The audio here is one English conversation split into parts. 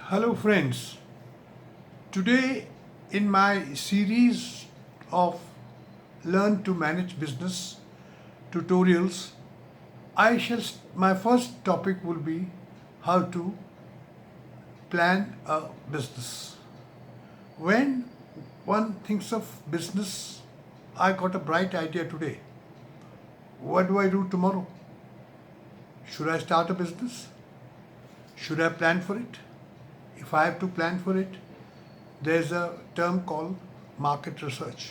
Hello, friends. Today, in my series of Learn to Manage Business tutorials, my first topic will be how to plan a business. When one thinks of business, I got a bright idea today. What do I do tomorrow? Should I start a business? Should I plan for it? If I have to plan for it, there's a term called market research.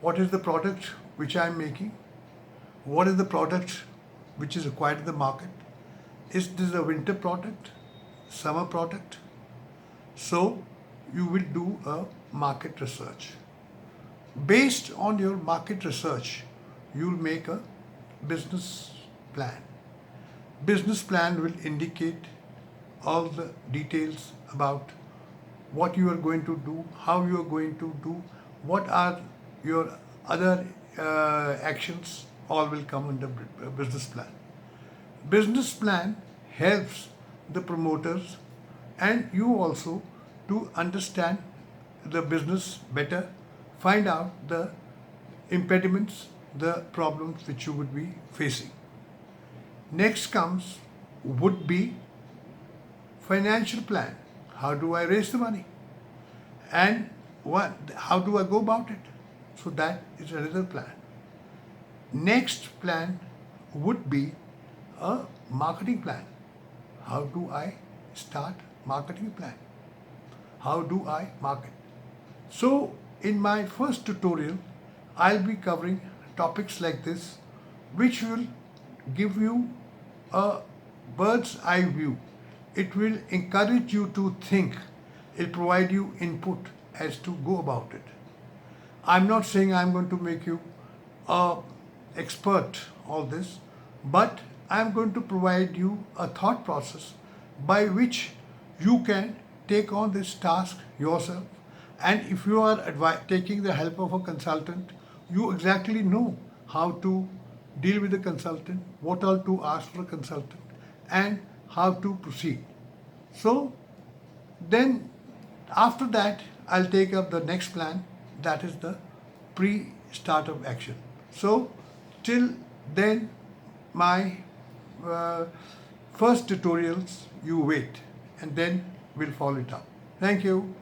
What is the product which I'm making? What is the product which is required in the market? Is this a winter product, summer product? So you will do a market research. Based on your market research, you'll make a business plan. Business plan will indicate all the details about what you are going to do, how you are going to do, what are your other actions, all will come under business plan. Business plan helps the promoters and you also to understand the business better, find out the impediments, the problems which you would be facing. Next comes would be financial plan. How do I raise the money? And how do I go about it? So that is another plan. Next plan would be a marketing plan. How do I start marketing plan? How do I market? So in my first tutorial, I'll be covering topics like this, which will give you a bird's eye view. It will encourage you to think. It'll provide you input as to go about it. I'm not saying I'm going to make you a expert all this, but I'm going to provide you a thought process by which you can take on this task yourself. And if you are taking the help of a consultant, you exactly know how to deal with the consultant, what all to ask for a consultant, and how to proceed. So then after that, I'll take up the next plan, that is the pre-startup action. So till then, my first tutorials, you wait and then we'll follow it up. Thank you.